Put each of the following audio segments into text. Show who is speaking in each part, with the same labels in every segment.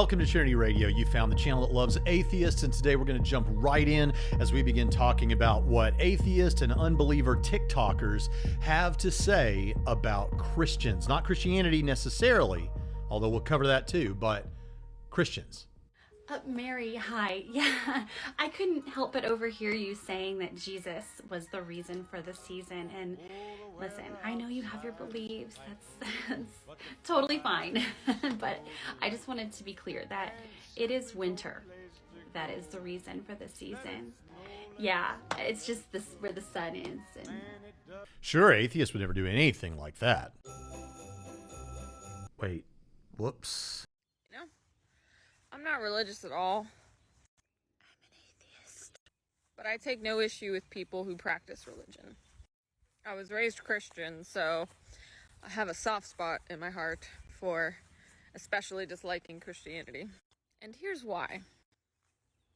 Speaker 1: Welcome to Trinity Radio. You found the channel that loves atheists, and today we're going to jump right in as we begin talking about what atheist and unbeliever TikTokers have to say about Christians. Not Christianity necessarily, although we'll cover that too, but Christians.
Speaker 2: Mary, hi. Yeah, I couldn't help but overhear you saying that Jesus was the reason for the season. And listen, I know you have your beliefs. That's totally fine. But I just wanted to be clear that it is winter. That is the reason for the season. Yeah, it's just this where the sun is. And...
Speaker 1: Sure, atheists would never do anything like that. Wait, whoops.
Speaker 3: I'm not religious at all.
Speaker 2: I'm an atheist.
Speaker 3: But I take no issue with people who practice religion. I was raised Christian, so I have a soft spot in my heart for especially disliking Christianity. And here's why.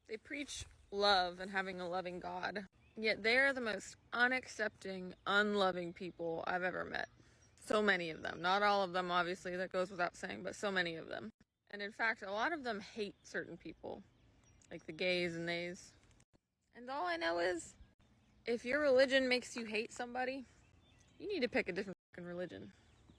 Speaker 3: They preach love and having a loving God, yet they're the most unaccepting, unloving people I've ever met. So many of them. Not all of them, obviously, that goes without saying, but so many of them. And in fact, a lot of them hate certain people, like the gays and theys. And all I know is, if your religion makes you hate somebody, you need to pick a different fucking religion.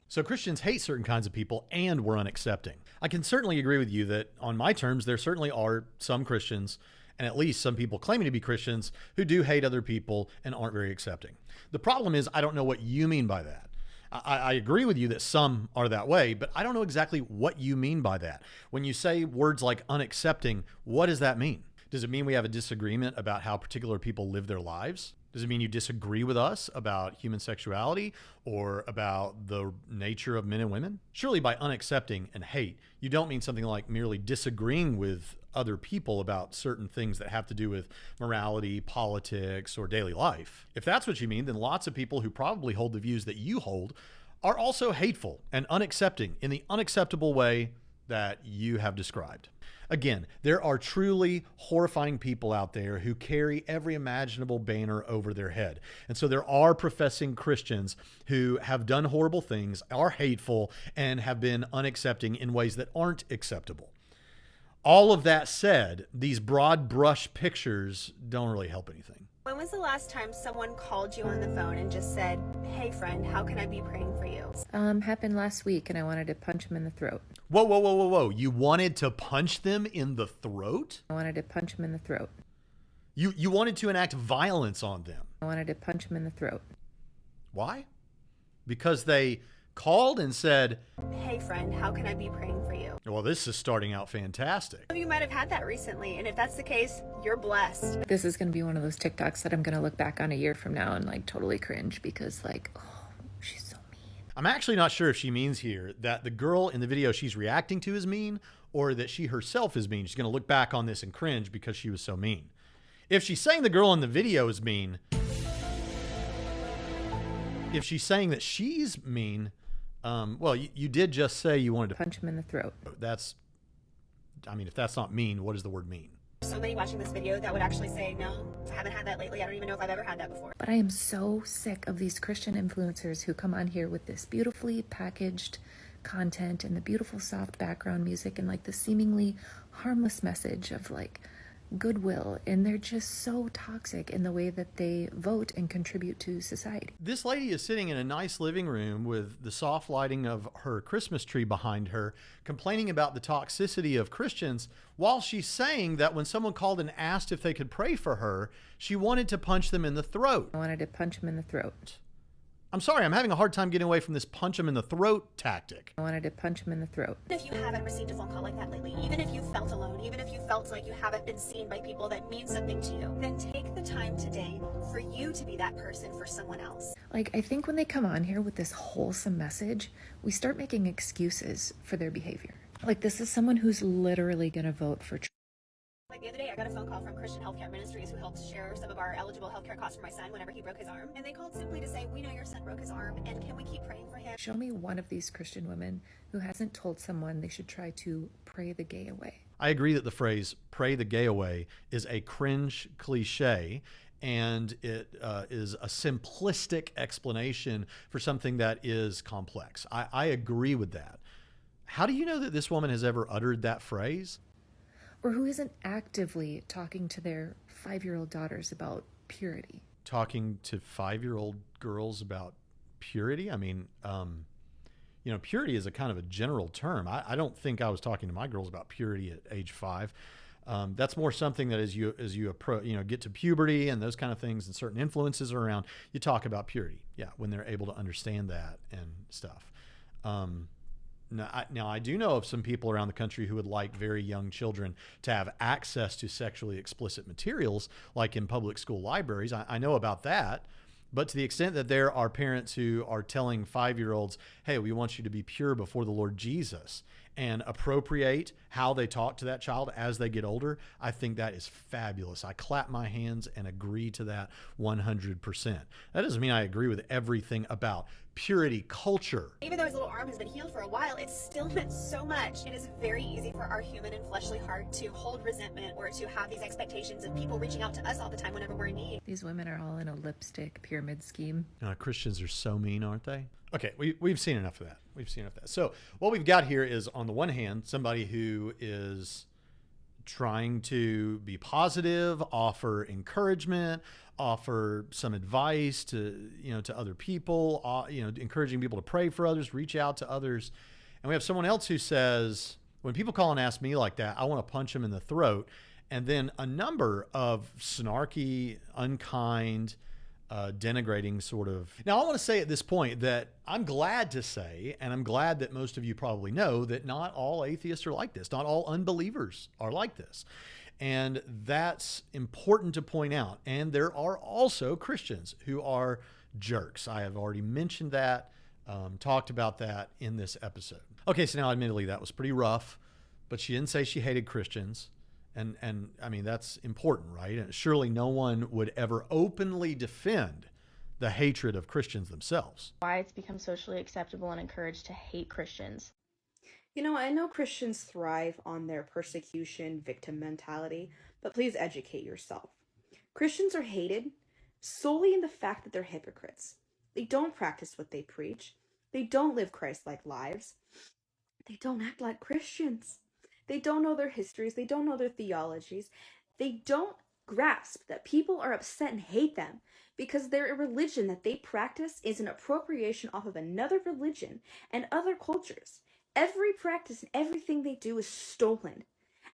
Speaker 1: So Christians hate certain kinds of people and we're unaccepting. I can certainly agree with you that on my terms, there certainly are some Christians, and at least some people claiming to be Christians, who do hate other people and aren't very accepting. The problem is, I don't know what you mean by that. I agree with you that some are that way, but I don't know exactly what you mean by that. When you say words like unaccepting, what does that mean? Does it mean we have a disagreement about how particular people live their lives? Does it mean you disagree with us about human sexuality or about the nature of men and women? Surely by unaccepting and hate, you don't mean something like merely disagreeing with other people about certain things that have to do with morality, politics, or daily life. If that's what you mean, then lots of people who probably hold the views that you hold are also hateful and unaccepting in the unacceptable way that you have described. Again, there are truly horrifying people out there who carry every imaginable banner over their head. And so there are professing Christians who have done horrible things, are hateful, and have been unaccepting in ways that aren't acceptable. All of that said, these broad brush pictures don't really help anything.
Speaker 4: When was the last time someone called you on the phone and just said, "Hey friend, how can I be praying for you?"
Speaker 5: Happened last week and I wanted to punch him in the throat.
Speaker 1: Whoa, whoa, whoa, whoa, whoa. You wanted to punch them in the throat?
Speaker 5: I wanted to punch him in the throat.
Speaker 1: You wanted to enact violence on them?
Speaker 5: I wanted to punch him in the throat.
Speaker 1: Why? Because they called and said,
Speaker 4: "Hey friend, how can I be praying for you?"
Speaker 1: Well, this is starting out fantastic.
Speaker 4: Some of you might have had that recently, and if that's the case, you're blessed.
Speaker 5: This is going to be one of those TikToks that I'm going to look back on a year from now and like totally cringe because like, oh, she's so mean.
Speaker 1: I'm actually not sure if she means here that the girl in the video she's reacting to is mean or that she herself is mean. She's going to look back on this and cringe because she was so mean. If she's saying the girl in the video is mean, if she's saying that she's mean, well, you did just say you wanted to
Speaker 5: punch him in the throat.
Speaker 1: If that's not mean, what does the word mean?
Speaker 4: So many watching this video that would actually say, "No, I haven't had that lately. I don't even know if I've ever had that before."
Speaker 5: But I am so sick of these Christian influencers who come on here with this beautifully packaged content and the beautiful soft background music and like the seemingly harmless message of like goodwill, and they're just so toxic in the way that they vote and contribute to society.
Speaker 1: This lady is sitting in a nice living room with the soft lighting of her Christmas tree behind her, complaining about the toxicity of Christians, while she's saying that when someone called and asked if they could pray for her, she wanted to punch them in the throat.
Speaker 5: I wanted to punch him in the throat.
Speaker 1: I'm sorry, I'm having a hard time getting away from this punch him in the throat tactic.
Speaker 5: I wanted to punch him in the throat.
Speaker 4: Even if you haven't received a phone call like that lately, even if you felt alone, even if you felt like you haven't been seen by people that mean something to you, then take the time today for you to be that person for someone else.
Speaker 5: Like, I think when they come on here with this wholesome message, we start making excuses for their behavior. Like, this is someone who's literally going to vote for Trump.
Speaker 4: Like the other day, I got a phone call from Christian Healthcare Ministries who helped share some of our eligible healthcare costs for my son whenever he broke his arm. And they called simply to say, "We know your son broke his arm, and can we keep praying for him?"
Speaker 5: Show me one of these Christian women who hasn't told someone they should try to pray the gay away.
Speaker 1: I agree that the phrase "pray the gay away" is a cringe cliche, and it is a simplistic explanation for something that is complex. I agree with that. How do you know that this woman has ever uttered that phrase?
Speaker 5: Or who isn't actively talking to their 5-year-old daughters about purity?
Speaker 1: Talking to 5-year-old girls about purity? I mean, purity is a kind of a general term. I don't think I was talking to my girls about purity at age 5. That's more something that as you approach, get to puberty and those kind of things and certain influences are around, you talk about purity. Yeah, when they're able to understand that and stuff. Now, I do know of some people around the country who would like very young children to have access to sexually explicit materials, like in public school libraries. I know about that. But to the extent that there are parents who are telling 5-year-olds, hey, we want you to be pure before the Lord Jesus, and appropriate how they talk to that child as they get older, I think that is fabulous. I clap my hands and agree to that 100%. That doesn't mean I agree with everything about purity culture.
Speaker 4: Even though his little arm has been healed for a while, it's still meant so much. It is very easy for our human and fleshly heart to hold resentment or to have these expectations of people reaching out to us all the time whenever we're in need.
Speaker 5: These women are all in a lipstick pyramid scheme.
Speaker 1: Christians are so mean, aren't they? Okay, we've seen enough of that. So what we've got here is, on the one hand, somebody who is trying to be positive, offer encouragement, offer some advice to other people, encouraging people to pray for others, reach out to others. And we have someone else who says, when people call and ask me like that, I want to punch them in the throat. And then a number of snarky, unkind, denigrating sort of. Now, I want to say at this point that I'm glad to say, and I'm glad that most of you probably know, that not all atheists are like this. Not all unbelievers are like this. And that's important to point out. And there are also Christians who are jerks. I have already mentioned that, talked about that in this episode. Okay, so now admittedly that was pretty rough, but she didn't say she hated Christians. And I mean, that's important, right? And surely no one would ever openly defend the hatred of Christians themselves.
Speaker 6: Why it's become socially acceptable and encouraged to hate Christians.
Speaker 7: I know Christians thrive on their persecution, victim mentality, but please educate yourself. Christians are hated solely in the fact that they're hypocrites. They don't practice what they preach. They don't live Christ-like lives. They don't act like Christians. They don't know their histories. They don't know their theologies. They don't grasp that people are upset and hate them because their religion that they practice is an appropriation off of another religion and other cultures. Every practice and everything they do is stolen.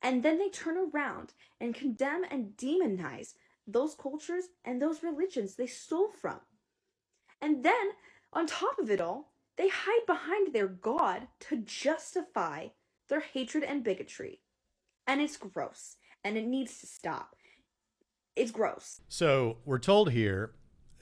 Speaker 7: And then they turn around and condemn and demonize those cultures and those religions they stole from. And then, on top of it all, they hide behind their God to justify their hatred and bigotry. And it's gross. And it needs to stop. It's gross.
Speaker 1: So we're told here,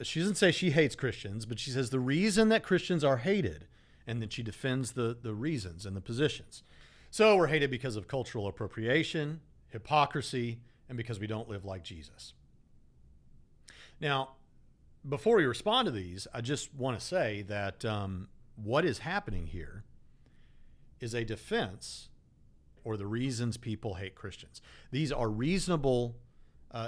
Speaker 1: she doesn't say she hates Christians, but she says the reason that Christians are hated, and then she defends the reasons and the positions. So we're hated because of cultural appropriation, hypocrisy, and because we don't live like Jesus. Now, before we respond to these, I just want to say that what is happening here is a defense or the reasons people hate Christians. These are reasonable.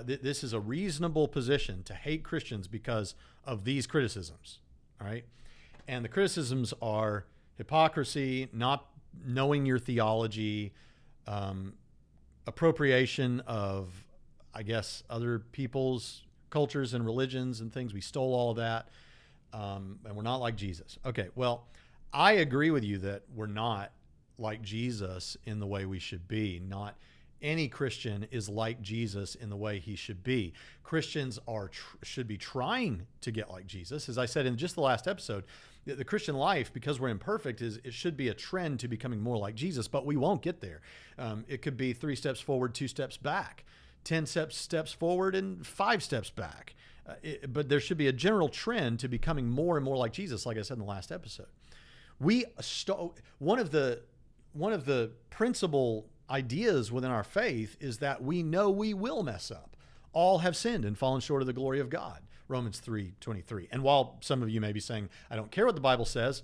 Speaker 1: This is a reasonable position to hate Christians because of these criticisms. All right. And the criticisms are hypocrisy, not knowing your theology, appropriation of, I guess, other people's cultures and religions and things. We stole all of that. And we're not like Jesus. Okay. Well, I agree with you that we're not like Jesus in the way we should be. Not any Christian is like Jesus in the way he should be. Christians should be trying to get like Jesus. As I said in just the last episode, the Christian life, because we're imperfect, it should be a trend to becoming more like Jesus, but we won't get there. It could be 3 steps forward, 2 steps back, 10 steps forward and 5 steps back. But there should be a general trend to becoming more and more like Jesus, like I said in the last episode. One of the principal ideas within our faith is that we know we will mess up. All have sinned and fallen short of the glory of God. Romans 3:23. And while some of you may be saying, I don't care what the Bible says,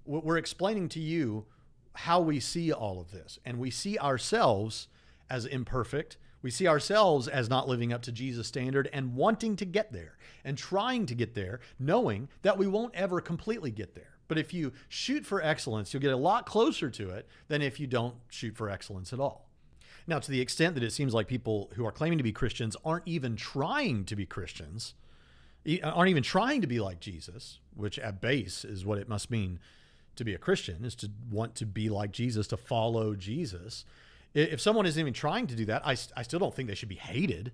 Speaker 1: we're explaining to you how we see all of this. And we see ourselves as imperfect. We see ourselves as not living up to Jesus' standard and wanting to get there and trying to get there, knowing that we won't ever completely get there. But if you shoot for excellence, you'll get a lot closer to it than if you don't shoot for excellence at all. Now, to the extent that it seems like people who are claiming to be Christians aren't even trying to be Christians, aren't even trying to be like Jesus, which at base is what it must mean to be a Christian, is to want to be like Jesus, to follow Jesus. If someone isn't even trying to do that, I still don't think they should be hated.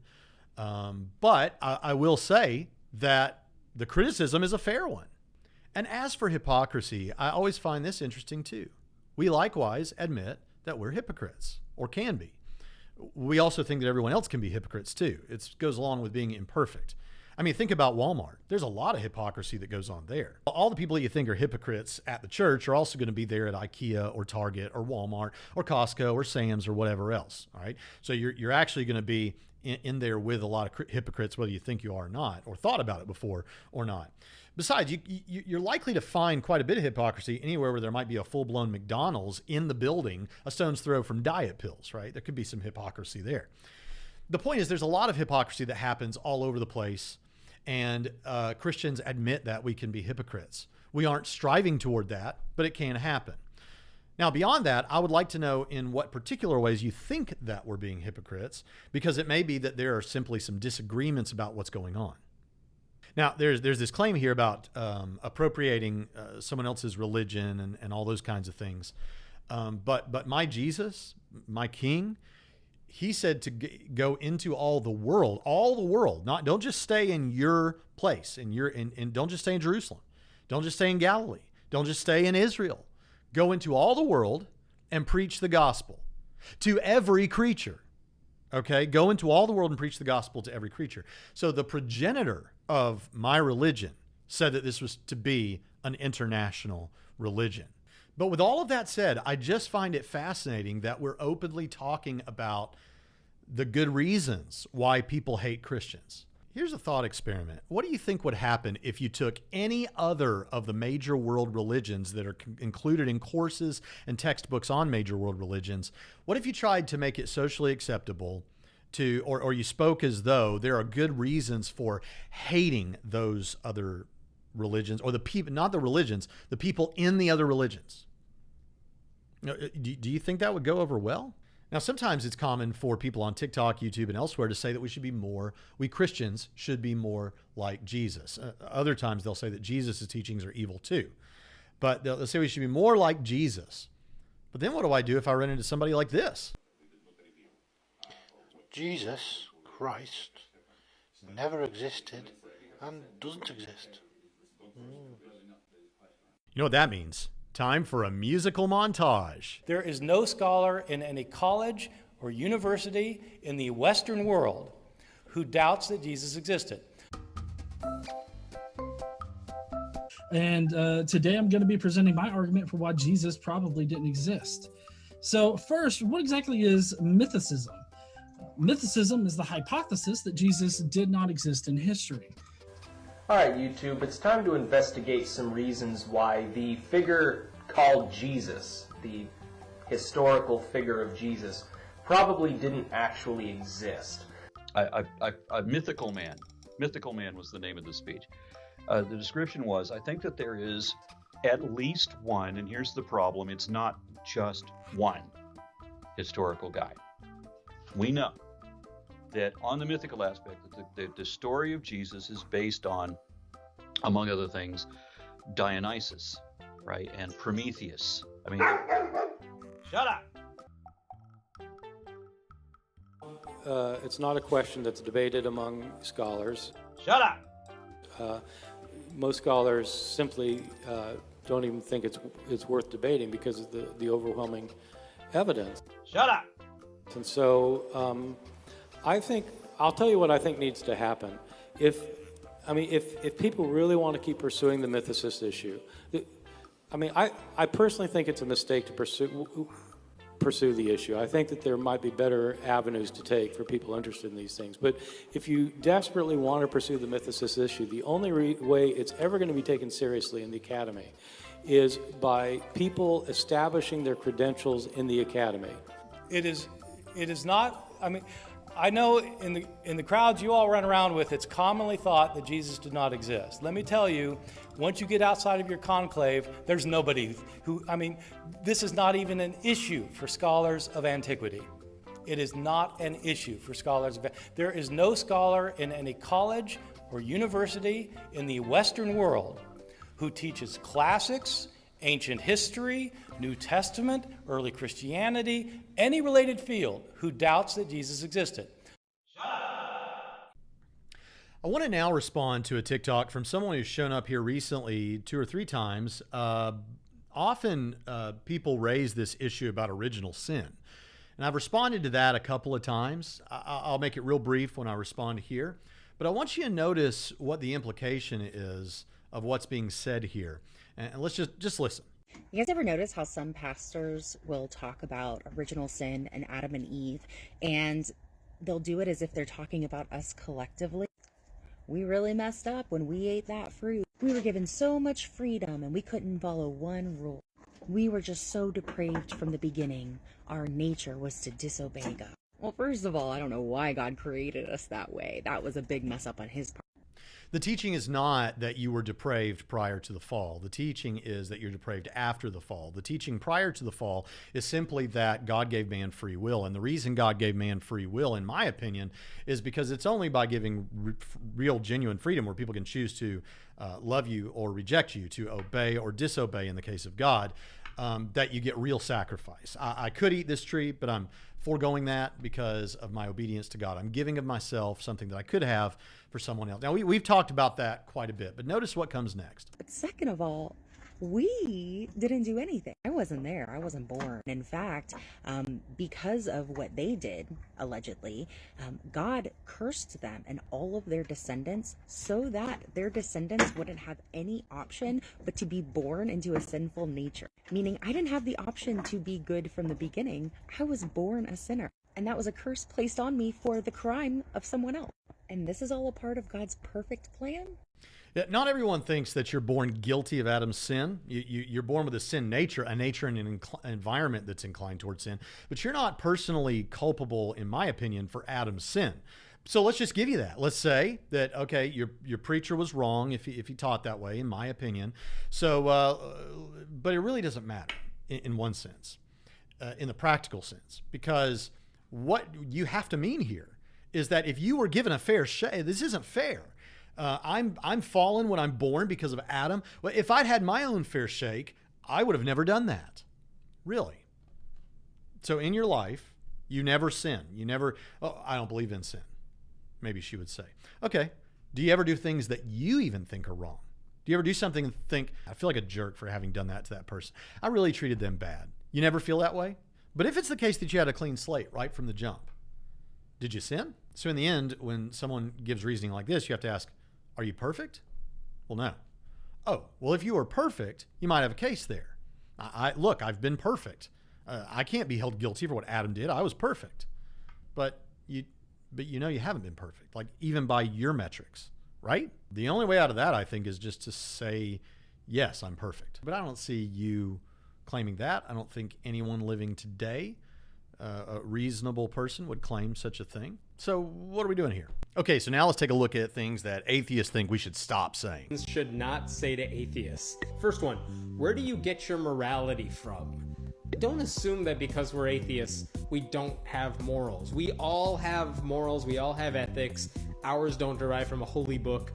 Speaker 1: But I will say that the criticism is a fair one. And as for hypocrisy, I always find this interesting too. We likewise admit that we're hypocrites, or can be. We also think that everyone else can be hypocrites too. It goes along with being imperfect. I mean, think about Walmart. There's a lot of hypocrisy that goes on there. All the people that you think are hypocrites at the church are also going to be there at IKEA or Target or Walmart or Costco or Sam's or whatever else. All right. So you're actually going to be in there with a lot of hypocrites, whether you think you are or not, or thought about it before or not. Besides, you're likely to find quite a bit of hypocrisy anywhere where there might be a full-blown McDonald's in the building, a stone's throw from diet pills, right? There could be some hypocrisy there. The point is there's a lot of hypocrisy that happens all over the place, and Christians admit that we can be hypocrites. We aren't striving toward that, but it can happen. Now, beyond that, I would like to know in what particular ways you think that we're being hypocrites, because it may be that there are simply some disagreements about what's going on. Now, there's this claim here about appropriating someone else's religion and all those kinds of things. But my Jesus, my King, he said to go into all the world. Don't just stay in your place, and don't just stay in Jerusalem. Don't just stay in Galilee. Don't just stay in Israel. Go into all the world and preach the gospel to every creature. Okay, go into all the world and preach the gospel to every creature. So the progenitor of my religion said that this was to be an international religion. But with all of that said, I just find it fascinating that we're openly talking about the good reasons why people hate Christians. Here's a thought experiment. What do you think would happen if you took any other of the major world religions that are included in courses and textbooks on major world religions? What if you tried to make it socially acceptable to, or you spoke as though there are good reasons for hating those other religions, or the people, not the religions, the people in the other religions? Do you think that would go over well? Now, sometimes it's common for people on TikTok, YouTube, and elsewhere to say that we Christians should be more like Jesus. Other times they'll say that Jesus' teachings are evil too. But they'll say we should be more like Jesus. But then what do I do if I run into somebody like this?
Speaker 8: Jesus Christ never existed and doesn't exist.
Speaker 1: You know what that means? Time for a musical montage.
Speaker 9: There is no scholar in any college or university in the Western world who doubts that Jesus existed.
Speaker 10: And today I'm going to be presenting my argument for why Jesus probably didn't exist. So first, what exactly is mythicism? Mythicism is the hypothesis that Jesus did not exist in history.
Speaker 11: All right, YouTube, it's time to investigate some reasons why the figure called Jesus, the historical figure of Jesus, probably didn't actually exist.
Speaker 12: A mythical man. Mythical man was the name of the speech. The description was, I think that there is at least one, and here's the problem, it's not just one historical guy. We know that on the mythical aspect, that the story of Jesus is based on, among other things, Dionysus, right, and Prometheus. I mean, shut up!
Speaker 9: It's not a question that's debated among scholars.
Speaker 12: Shut up!
Speaker 9: Most scholars simply don't even think it's worth debating because of the overwhelming evidence.
Speaker 12: Shut up!
Speaker 9: And so I'll tell you what I think needs to happen. If people really want to keep pursuing the mythicist issue, I personally think it's a mistake to pursue the issue. I think that there might be better avenues to take for people interested in these things. But if you desperately want to pursue the mythicist issue, the only way it's ever going to be taken seriously in the academy is by people establishing their credentials in the academy. It is not, I know in the crowds you all run around with, it's commonly thought that Jesus did not exist. Let me tell you, once you get outside of your conclave, there's nobody this is not even an issue for scholars of antiquity. It is not an issue for scholars. There is no scholar in any college or university in the Western world who teaches classics, ancient history, New Testament, early Christianity, any related field who doubts that Jesus existed.
Speaker 1: I want to now respond to a TikTok from someone who's shown up here recently 2 or 3 times. Often people raise this issue about original sin. And I've responded to that a couple of times. I'll make it real brief when I respond here. But I want you to notice what the implication is of what's being said here. And let's just listen.
Speaker 13: You guys ever notice how some pastors will talk about original sin and Adam and Eve, and they'll do it as if they're talking about us collectively? We really messed up when we ate that fruit. We were given so much freedom and we couldn't follow one rule. We were just so depraved from the beginning. Our nature was to disobey God. Well, first of all, I don't know why God created us that way. That was a big mess up on his part.
Speaker 1: The teaching is not that you were depraved prior to the fall. The teaching is that you're depraved after the fall. The teaching prior to the fall is simply that God gave man free will. And the reason God gave man free will, in my opinion, is because it's only by giving real, genuine freedom where people can choose to love you or reject you, to obey or disobey in the case of God, that you get real sacrifice. I could eat this tree, but I'm foregoing that because of my obedience to God. I'm giving of myself something that I could have for someone else. Now, we've talked about that quite a bit, but notice what comes next.
Speaker 13: But second of all, we didn't do anything. I wasn't there. I wasn't born. In fact, because of what they did, allegedly, God cursed them and all of their descendants so that their descendants wouldn't have any option but to be born into a sinful nature. Meaning I didn't have the option to be good from the beginning. I was born a sinner. And that was a curse placed on me for the crime of someone else. And this is all a part of God's perfect plan?
Speaker 1: Yeah, not everyone thinks that you're born guilty of Adam's sin. You're born with a sin nature, and an environment that's inclined towards sin. But you're not personally culpable, in my opinion, for Adam's sin. So let's just give you that. Let's say that, okay, your preacher was wrong if he taught that way, in my opinion. So, but it really doesn't matter in one sense, in the practical sense, because what you have to mean here is that if you were given a fair shake, this isn't fair. I'm fallen when I'm born because of Adam. Well, if I'd had my own fair shake, I would have never done that. Really. So in your life, you never sin. You never, I don't believe in sin. Maybe she would say. Okay. Do you ever do things that you even think are wrong? Do you ever do something and think, I feel like a jerk for having done that to that person? I really treated them bad. You never feel that way? But if it's the case that you had a clean slate right from the jump, did you sin? So in the end, when someone gives reasoning like this, you have to ask, are you perfect? Well, no. Oh, well, if you were perfect, you might have a case there. Look, I've been perfect. I can't be held guilty for what Adam did. I was perfect. But you know you haven't been perfect, like even by your metrics, right? The only way out of that, I think, is just to say, yes, I'm perfect. But I don't see you claiming that. I don't think anyone living today, a reasonable person, would claim such a thing. So what are we doing here? Okay, so now let's take a look at things that atheists think we should stop saying.
Speaker 14: Should not say to atheists. First one, where do you get your morality from? Don't assume that because we're atheists, we don't have morals. We all have morals, we all have ethics. Ours don't derive from a holy book.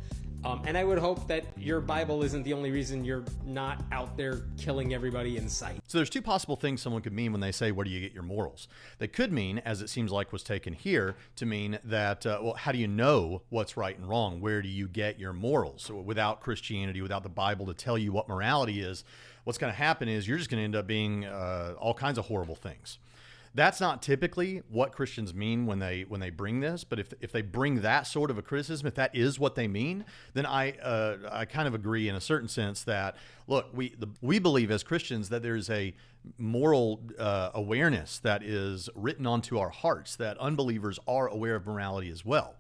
Speaker 14: And I would hope that your Bible isn't the only reason you're not out there killing everybody in sight.
Speaker 1: So there's two possible things someone could mean when they say, where do you get your morals? They could mean, as it seems like was taken here, to mean that, well, how do you know what's right and wrong? Where do you get your morals? So without Christianity, without the Bible to tell you what morality is, what's going to happen is you're just going to end up being all kinds of horrible things. That's not typically what Christians mean when they bring this, but if they bring that sort of a criticism, if that is what they mean, then I kind of agree in a certain sense that, look, we believe as Christians that there's a moral awareness that is written onto our hearts, that unbelievers are aware of morality as well.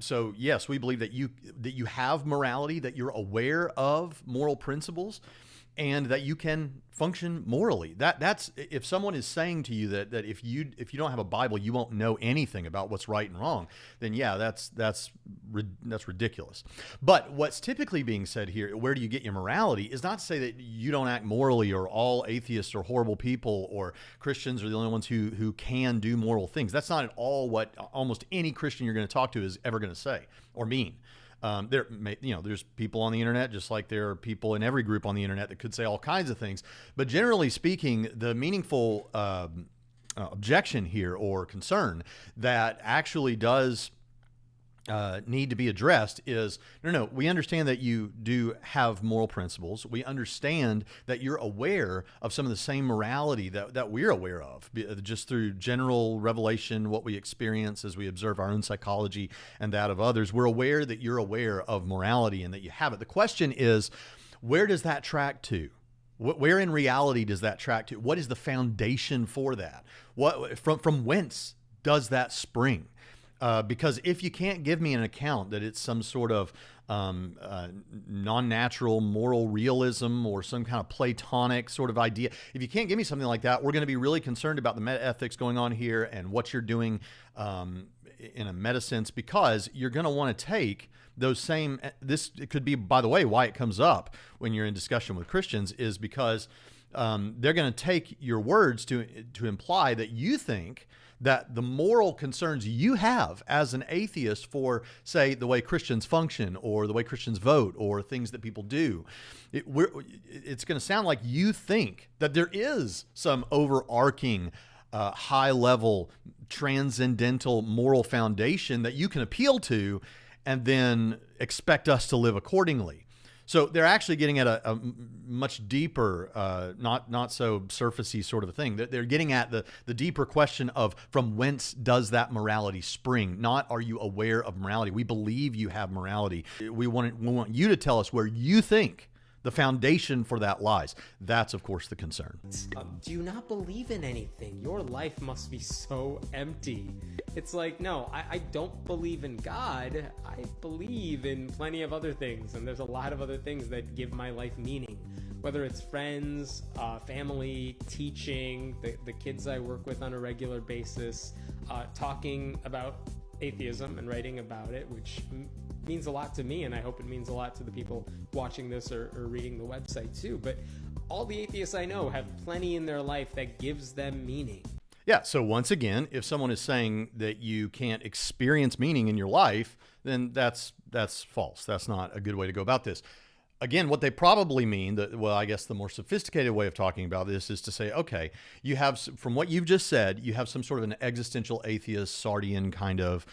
Speaker 1: So yes, we believe that you have morality, that you're aware of moral principles. and that you can function morally. That's if someone is saying to you that if you don't have a Bible, you won't know anything about what's right and wrong, then yeah, that's ridiculous. But what's typically being said here, where do you get your morality, is not to say that you don't act morally, or all atheists are horrible people, or Christians are the only ones who can do moral things. That's not at all what almost any Christian you're going to talk to is ever going to say or mean. There's people on the internet, just like there are people in every group on the internet that could say all kinds of things. But generally speaking, the meaningful objection here, or concern, that actually does need to be addressed is, no, we understand that you do have moral principles. We understand that you're aware of some of the same morality that we're aware of, just through general revelation, what we experience as we observe our own psychology and that of others. We're aware that you're aware of morality and that you have it. The question is, where does that track to? Where in reality does that track to? What is the foundation for that? From whence does that spring? Because if you can't give me an account that it's some sort of non-natural moral realism or some kind of Platonic sort of idea, if you can't give me something like that, we're going to be really concerned about the meta-ethics going on here and what you're doing in a meta sense, because you're going to want to take those same, it could be, by the way, why it comes up when you're in discussion with Christians, is because they're going to take your words to imply that you think that the moral concerns you have as an atheist for, say, the way Christians function or the way Christians vote or things that people do, it's going to sound like you think that there is some overarching, high-level, transcendental moral foundation that you can appeal to and then expect us to live accordingly. So they're actually getting at a much deeper, not so surfacey sort of a thing. They're getting at the deeper question of, from whence does that morality spring? Not, are you aware of morality? We believe you have morality. We want you to tell us where you think the foundation for that lies. That's, of course, the concern.
Speaker 14: Do you not believe in anything? Your life must be so empty. It's like, no, I don't believe in God. I believe in plenty of other things, and there's a lot of other things that give my life meaning. Whether it's friends, family, teaching, the kids I work with on a regular basis, talking about atheism and writing about it, which means a lot to me, and I hope it means a lot to the people watching this or reading the website too. But all the atheists I know have plenty in their life that gives them meaning.
Speaker 1: Yeah, so once again, if someone is saying that you can't experience meaning in your life, then that's false. That's not a good way to go about this. Again, what they probably mean, I guess the more sophisticated way of talking about this is to say, okay, you have, from what you've just said, you have some sort of an existential atheist, Sardian kind of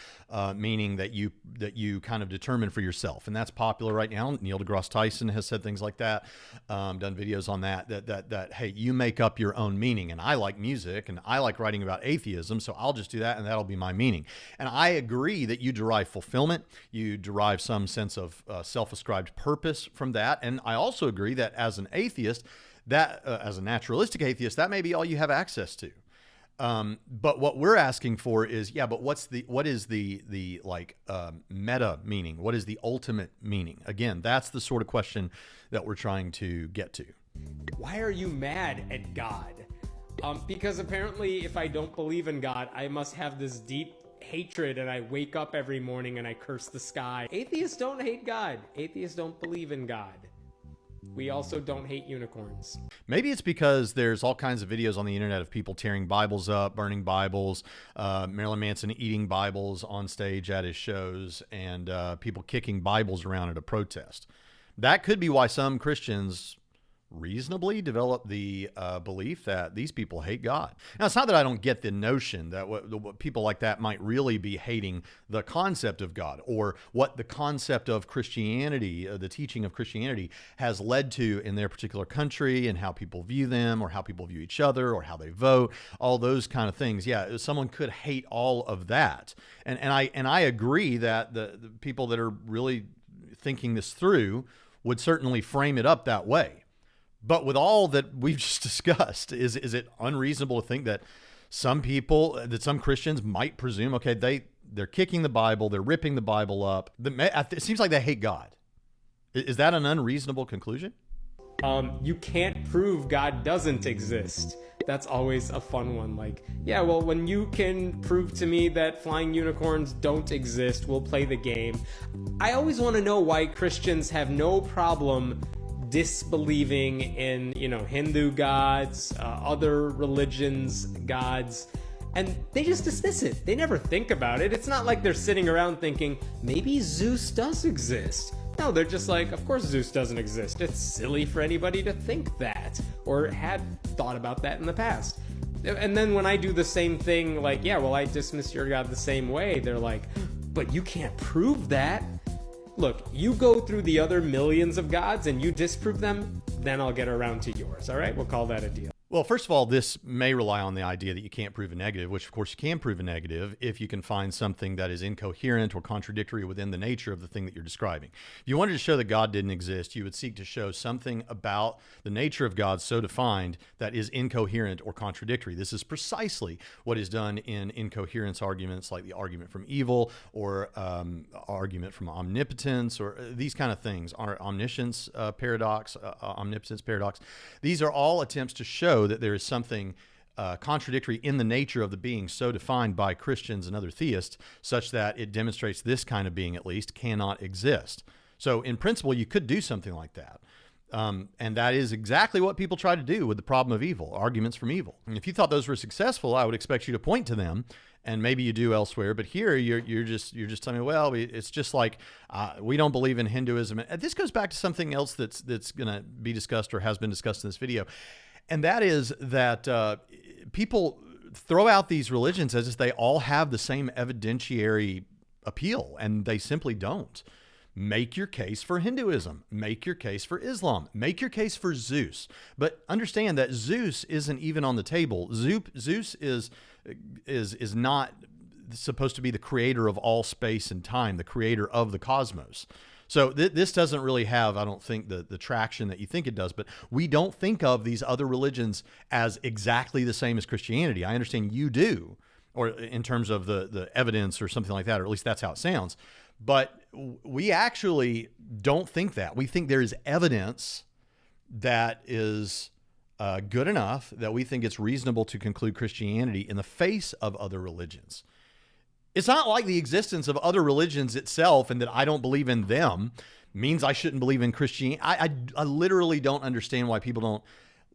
Speaker 1: meaning that you kind of determine for yourself. And that's popular right now. Neil deGrasse Tyson has said things like that, done videos on that, hey, you make up your own meaning. And I like music and I like writing about atheism, so I'll just do that and that'll be my meaning. And I agree that you derive fulfillment, you derive some sense of self-ascribed purpose from that. And I also agree that as an atheist, as a naturalistic atheist, that may be all you have access to. But what we're asking for is, but what is the meta meaning? What is the ultimate meaning? Again, that's the sort of question that we're trying to get to.
Speaker 14: Why are you mad at God? Because apparently if I don't believe in God, I must have this deep hatred, and I wake up every morning and I curse the sky. Atheists don't hate God. Atheists don't believe in God. We also don't hate unicorns.
Speaker 1: Maybe it's because there's all kinds of videos on the internet of people tearing Bibles up, burning Bibles, Marilyn Manson eating Bibles on stage at his shows, and people kicking Bibles around at a protest. That could be why some Christians reasonably develop the belief that these people hate God. Now, it's not that I don't get the notion that what people like that might really be hating the concept of God, or what the concept of Christianity, the teaching of Christianity, has led to in their particular country, and how people view them, or how people view each other, or how they vote, all those kind of things. Yeah, someone could hate all of that. And I agree that the people that are really thinking this through would certainly frame it up that way. But with all that we've just discussed, is it unreasonable to think that some Christians might presume, okay, they're kicking the Bible, they're ripping the Bible up. It seems like they hate God. Is that an unreasonable conclusion?
Speaker 14: You can't prove God doesn't exist. That's always a fun one. Like, yeah, well, when you can prove to me that flying unicorns don't exist, we'll play the game. I always want to know why Christians have no problem disbelieving in, Hindu gods, other religions' gods, and they just dismiss it. They never think about it. It's not like they're sitting around thinking, maybe Zeus does exist. No, they're just like, of course Zeus doesn't exist. It's silly for anybody to think that, or had thought about that in the past. And then when I do the same thing, like, yeah, well, I dismiss your God the same way, they're like, but you can't prove that. Look, you go through the other millions of gods and you disprove them, then I'll get around to yours, all right? We'll call that a deal.
Speaker 1: Well, first of all, this may rely on the idea that you can't prove a negative, which of course you can prove a negative if you can find something that is incoherent or contradictory within the nature of the thing that you're describing. If you wanted to show that God didn't exist, you would seek to show something about the nature of God so defined that is incoherent or contradictory. This is precisely what is done in incoherence arguments like the argument from evil or argument from omnipotence or these kind of things, omniscience paradox, omnipotence paradox. These are all attempts to show that there is something contradictory in the nature of the being so defined by Christians and other theists such that it demonstrates this kind of being at least cannot exist. So in principle, you could do something like that. And that is exactly what people try to do with the problem of evil, arguments from evil. And if you thought those were successful, I would expect you to point to them, and maybe you do elsewhere. But here, you're just telling me, well, it's just like we don't believe in Hinduism. And this goes back to something else that's going to be discussed or has been discussed in this video. And that is that people throw out these religions as if they all have the same evidentiary appeal, and they simply don't. Make your case for Hinduism. Make your case for Islam. Make your case for Zeus. But understand that Zeus isn't even on the table. Zeus is not supposed to be the creator of all space and time, the creator of the cosmos. So this doesn't really have, I don't think, the traction that you think it does, but we don't think of these other religions as exactly the same as Christianity. I understand you do, or in terms of the evidence or something like that, or at least that's how it sounds. But we actually don't think that. We think there is evidence that is good enough that we think it's reasonable to conclude Christianity in the face of other religions. It's not like the existence of other religions itself and that I don't believe in them means I shouldn't believe in Christianity. I literally don't understand why people don't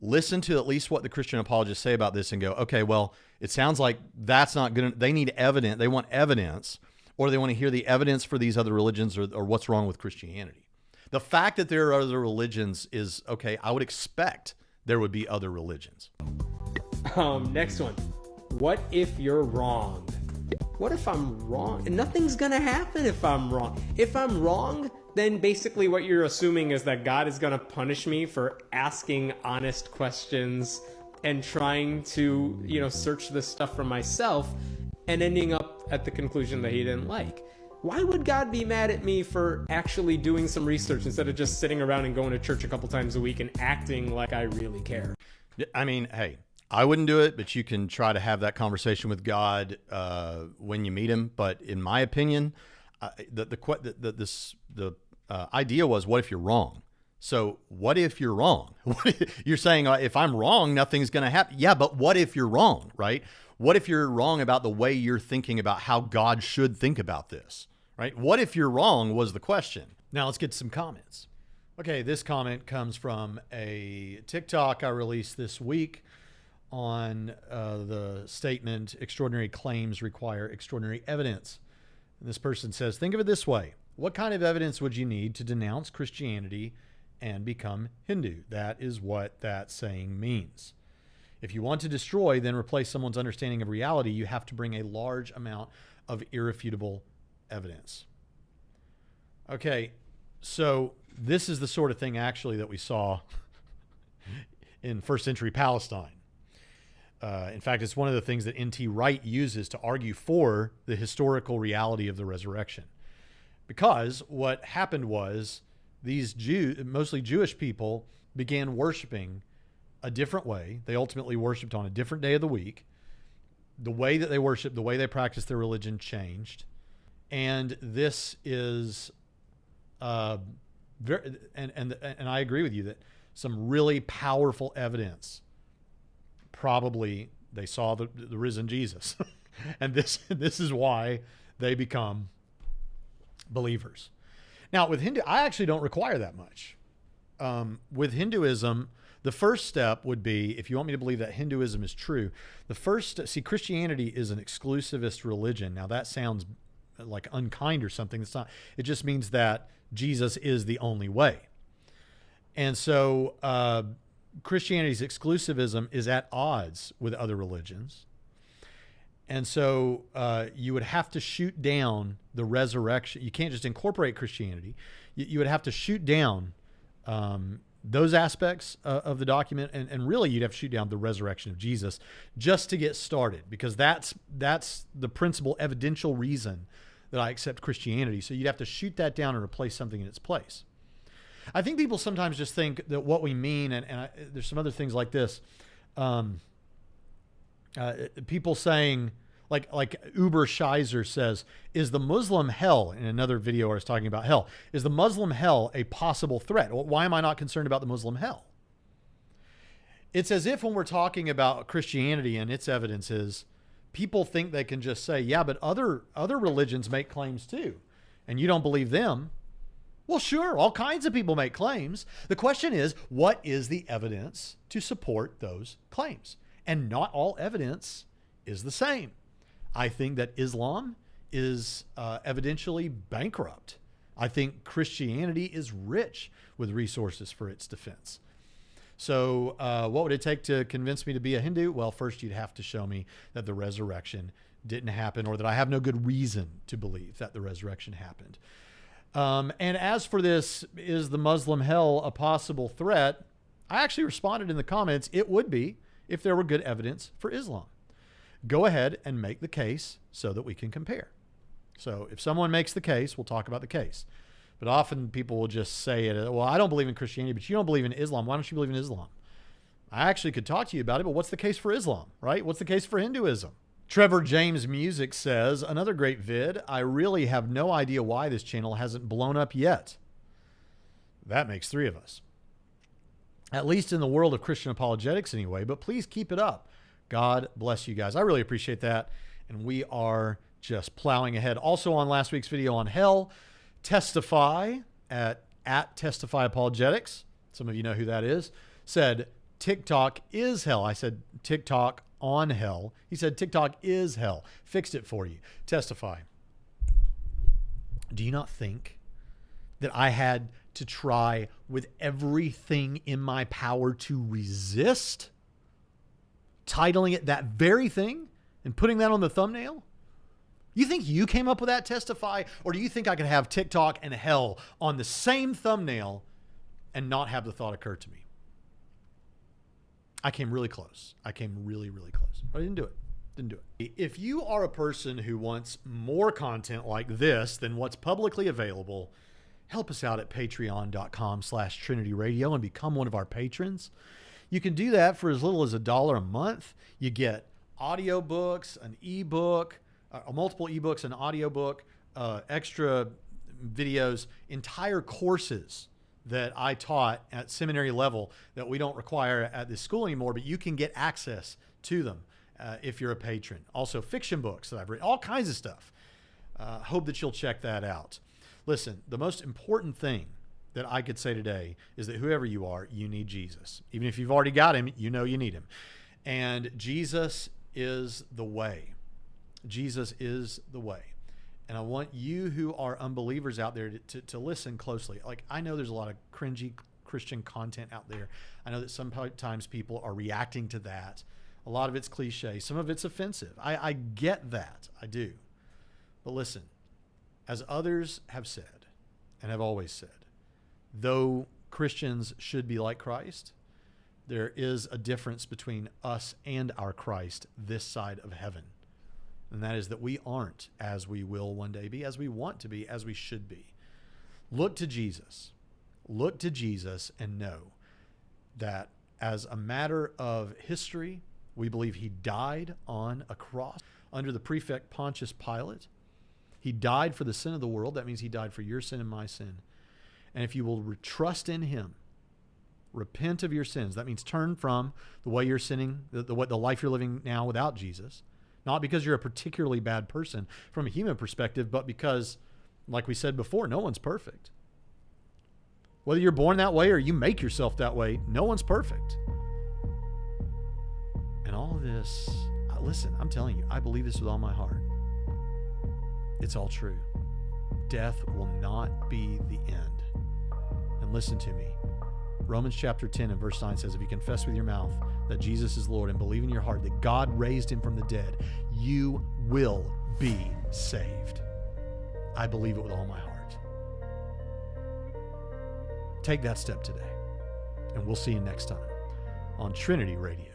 Speaker 1: listen to at least what the Christian apologists say about this and go, okay, well, it sounds like that's not good. They need evidence. They want evidence, or they want to hear the evidence for these other religions or what's wrong with Christianity. The fact that there are other religions is, okay, I would expect there would be other religions.
Speaker 14: Next one. What if you're wrong? What if I'm wrong? Nothing's gonna happen if I'm wrong. If I'm wrong, then basically what you're assuming is that God is gonna punish me for asking honest questions and trying to, search this stuff for myself and ending up at the conclusion that he didn't like. Why would God be mad at me for actually doing some research instead of just sitting around and going to church a couple times a week and acting like I really care?
Speaker 1: I mean, hey, I wouldn't do it, but you can try to have that conversation with God when you meet him. But in my opinion, the idea was, what if you're wrong? So what if you're wrong? You're saying if I'm wrong, nothing's going to happen. Yeah, but what if you're wrong, right? What if you're wrong about the way you're thinking about how God should think about this, right? What if you're wrong was the question. Now let's get some comments. Okay, this comment comes from a TikTok I released this week on the statement, extraordinary claims require extraordinary evidence. And this person says, think of it this way. What kind of evidence would you need to denounce Christianity and become Hindu? That is what that saying means. If you want to destroy, then replace someone's understanding of reality, you have to bring a large amount of irrefutable evidence. Okay, so this is the sort of thing actually that we saw in first century Palestine. In fact, it's one of the things that N.T. Wright uses to argue for the historical reality of the resurrection. Because what happened was these mostly Jewish people, began worshiping a different way. They ultimately worshiped on a different day of the week. The way that they worshiped, the way they practiced their religion changed. And this is, and I agree with you that some really powerful evidence. Probably they saw the risen Jesus. And this is why they become believers. Now, with Hindu, I actually don't require that much. With Hinduism, the first step would be, if you want me to believe that Hinduism is true, Christianity is an exclusivist religion. Now, that sounds like unkind or something. It's not. It just means that Jesus is the only way. And so Christianity's exclusivism is at odds with other religions. And so you would have to shoot down the resurrection. You can't just incorporate Christianity. You would have to shoot down those aspects of the document. And really, you'd have to shoot down the resurrection of Jesus just to get started, because that's the principal evidential reason that I accept Christianity. So you'd have to shoot that down and replace something in its place. I think people sometimes just think that what we mean, and there's some other things like this. People saying, like Uber Scheiser says, is the Muslim hell, in another video where I was talking about hell, is the Muslim hell a possible threat? Why am I not concerned about the Muslim hell? It's as if when we're talking about Christianity and its evidences, people think they can just say, yeah, but other religions make claims too, and you don't believe them. Well, sure, all kinds of people make claims. The question is, what is the evidence to support those claims? And not all evidence is the same. I think that Islam is evidentially bankrupt. I think Christianity is rich with resources for its defense. So what would it take to convince me to be a Hindu? Well, first you'd have to show me that the resurrection didn't happen, or that I have no good reason to believe that the resurrection happened. And as for this, is the Muslim hell a possible threat? I actually responded in the comments, it would be if there were good evidence for Islam. Go ahead and make the case so that we can compare. So if someone makes the case, we'll talk about the case. But often people will just say it, well, I don't believe in Christianity, but you don't believe in Islam. Why don't you believe in Islam? I actually could talk to you about it, but what's the case for Islam, right? What's the case for Hinduism? Trevor James Music says, another great vid. I really have no idea why this channel hasn't blown up yet. That makes 3 of us. At least in the world of Christian apologetics anyway, but please keep it up. God bless you guys. I really appreciate that. And we are just plowing ahead. Also on last week's video on hell, Testify at Testify Apologetics, some of you know who that is, said TikTok is hell. I said TikTok on hell. He said TikTok is hell. Fixed it for you. Testify. Do you not think that I had to try with everything in my power to resist titling it that very thing and putting that on the thumbnail? You think you came up with that, Testify? Or do you think I could have TikTok and hell on the same thumbnail and not have the thought occur to me? I came really close. I came really, really close. But I didn't do it. Didn't do it. If you are a person who wants more content like this than what's publicly available, help us out at patreon.com/trinityradio and become one of our patrons. You can do that for as little as $1 a month. You get audiobooks, an ebook, multiple ebooks, an audiobook, extra videos, entire courses that I taught at seminary level that we don't require at this school anymore, but you can get access to them if you're a patron. Also fiction books that I've written, all kinds of stuff. Hope that you'll check that out. Listen, the most important thing that I could say today is that whoever you are, you need Jesus. Even if you've already got him, you know you need him. And Jesus is the way. Jesus is the way. And I want you who are unbelievers out there to listen closely. Like, I know there's a lot of cringy Christian content out there. I know that sometimes people are reacting to that. A lot of it's cliche. Some of it's offensive. I get that. I do. But listen, as others have said and have always said, though Christians should be like Christ, there is a difference between us and our Christ this side of heaven. And that is that we aren't as we will one day be, as we want to be, as we should be. Look to Jesus. Look to Jesus and know that as a matter of history, we believe he died on a cross under the prefect Pontius Pilate. He died for the sin of the world. That means he died for your sin and my sin. And if you will trust in him, Repent of your sins. That means turn from the way you're sinning, the life you're living now without Jesus. Not because you're a particularly bad person from a human perspective, but because, like we said before, no one's perfect. Whether you're born that way or you make yourself that way, no one's perfect. And all of this, listen, I'm telling you, I believe this with all my heart. It's all true. Death will not be the end. And listen to me. Romans chapter 10 and verse 9 says, if you confess with your mouth that Jesus is Lord and believe in your heart that God raised him from the dead, you will be saved. I believe it with all my heart. Take that step today, and we'll see you next time on Trinity Radio.